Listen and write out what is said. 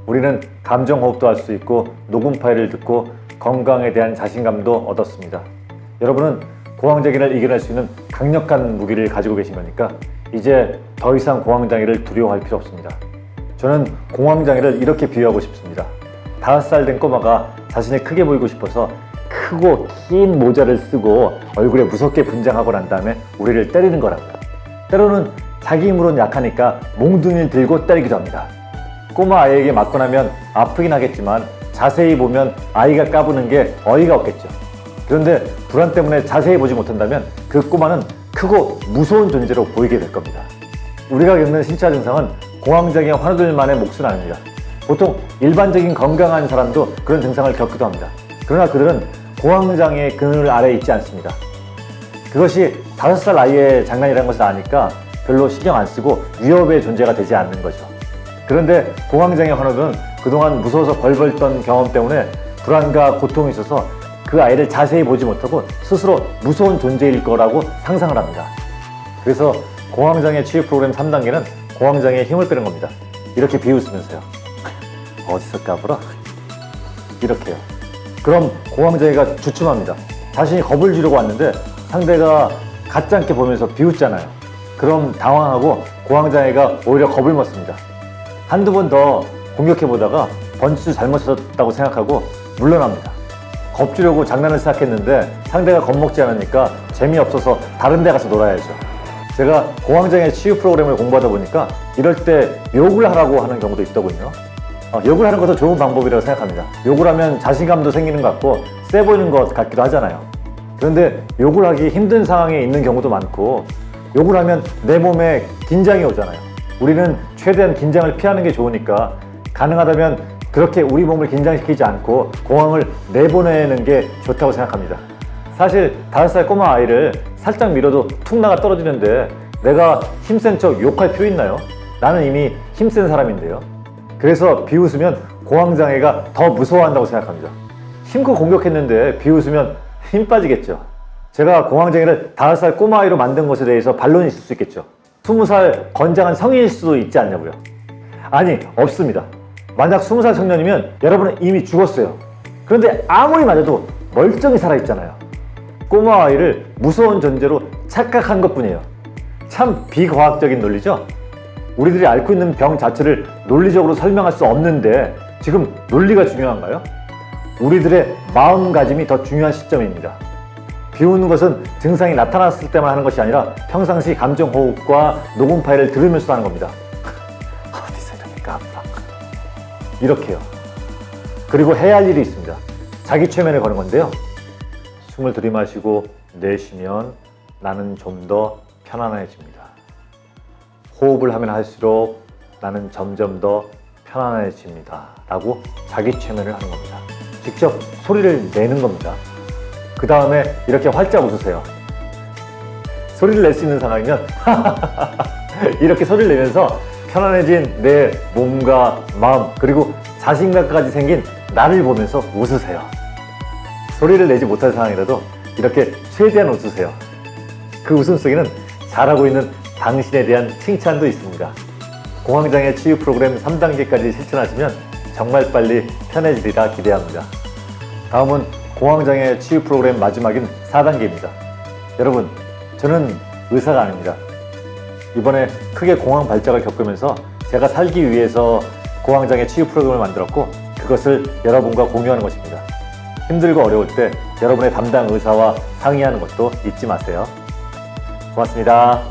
우리는 감정호흡도 할 수 있고 녹음 파일을 듣고 건강에 대한 자신감도 얻었습니다. 여러분은 공황장애를 이겨낼 수 있는 강력한 무기를 가지고 계신 거니까 이제 더 이상 공황장애를 두려워할 필요 없습니다. 저는 공황장애를 이렇게 비유하고 싶습니다. 5살 된 꼬마가 자신이 크게 보이고 싶어서 크고 긴 모자를 쓰고 얼굴에 무섭게 분장하고 난 다음에 우리를 때리는 거랍니다. 때로는 자기 힘으로는 약하니까 몽둥이를 들고 때리기도 합니다. 꼬마 아이에게 맞고 나면 아프긴 하겠지만 자세히 보면 아이가 까부는 게 어이가 없겠죠. 그런데 불안 때문에 자세히 보지 못한다면 그 꼬마는 크고 무서운 존재로 보이게 될 겁니다. 우리가 겪는 신체 증상은 공황장애 환우들만의 몫은 아닙니다. 보통 일반적인 건강한 사람도 그런 증상을 겪기도 합니다. 그러나 그들은 공황장애의 그늘 아래에 있지 않습니다. 그것이 5살 아이의 장난이라는 것을 아니까 별로 신경 안 쓰고 위협의 존재가 되지 않는 거죠. 그런데 공황장애 환우들은 그동안 무서워서 벌벌 떤 경험 때문에 불안과 고통이 있어서 그 아이를 자세히 보지 못하고 스스로 무서운 존재일 거라고 상상을 합니다. 그래서 공황장애 치유 프로그램 3단계는 공황장애에 힘을 빼는 겁니다. 이렇게 비웃으면서요. 어디서 까불어? 이렇게요. 그럼 공황장애가 주춤합니다. 자신이 겁을 주려고 왔는데 상대가 같지 않게 보면서 비웃잖아요. 그럼 당황하고 공황장애가 오히려 겁을 먹습니다. 한두 번 더 공격해보다가 번수 잘못 쳤다고 생각하고 물러납니다. 겁주려고 장난을 시작했는데 상대가 겁먹지 않으니까 재미없어서 다른 데 가서 놀아야죠. 제가 공황장애 치유 프로그램을 공부하다 보니까 이럴 때 욕을 하라고 하는 경우도 있더군요. 욕을 하는 것도 좋은 방법이라고 생각합니다. 욕을 하면 자신감도 생기는 것 같고 세 보이는 것 같기도 하잖아요. 그런데 욕을 하기 힘든 상황에 있는 경우도 많고 욕을 하면 내 몸에 긴장이 오잖아요. 우리는 최대한 긴장을 피하는 게 좋으니까 가능하다면 그렇게 우리 몸을 긴장시키지 않고 공황을 내보내는 게 좋다고 생각합니다. 사실 5살 꼬마 아이를 살짝 밀어도 툭 나가 떨어지는데 내가 힘센 척 욕할 필요 있나요? 나는 이미 힘센 사람인데요. 그래서 비웃으면 공황장애가 더 무서워한다고 생각합니다. 힘껏 공격했는데 비웃으면 힘 빠지겠죠. 제가 공황장애를 5살 꼬마 아이로 만든 것에 대해서 반론이 있을 수 있겠죠. 20살 건장한 성인일 수도 있지 않냐고요. 아니, 없습니다. 만약 20살 청년이면 여러분은 이미 죽었어요. 그런데 아무리 맞아도 멀쩡히 살아있잖아요. 꼬마 아이를 무서운 존재로 착각한 것뿐이에요. 참 비과학적인 논리죠? 우리들이 앓고 있는 병 자체를 논리적으로 설명할 수 없는데 지금 논리가 중요한가요? 우리들의 마음가짐이 더 중요한 시점입니다. 비웃는 것은 증상이 나타났을 때만 하는 것이 아니라 평상시 감정호흡과 녹음 파일을 들으면서 하는 겁니다. 어디서 이렇게 깜빡 이렇게요. 그리고 해야 할 일이 있습니다. 자기 최면을 거는 건데요. 숨을 들이마시고 내쉬면 나는 좀 더 편안해집니다. 호흡을 하면 할수록 나는 점점 더 편안해집니다. 라고 자기 최면을 하는 겁니다. 직접 소리를 내는 겁니다. 그 다음에 이렇게 활짝 웃으세요. 소리를 낼 수 있는 상황이면 이렇게 소리를 내면서 편안해진 내 몸과 마음 그리고 자신감까지 생긴 나를 보면서 웃으세요. 소리를 내지 못할 상황이라도 이렇게 최대한 웃으세요. 그 웃음속에는 잘하고 있는 당신에 대한 칭찬도 있습니다. 공황장애 치유 프로그램 3단계까지 실천하시면 정말 빨리 편해지리라 기대합니다. 다음은 공황장애 치유 프로그램 마지막인 4단계입니다. 여러분, 저는 의사가 아닙니다. 이번에 크게 공황 발작을 겪으면서 제가 살기 위해서 공황장애 치유 프로그램을 만들었고 그것을 여러분과 공유하는 것입니다. 힘들고 어려울 때 여러분의 담당 의사와 상의하는 것도 잊지 마세요. 고맙습니다.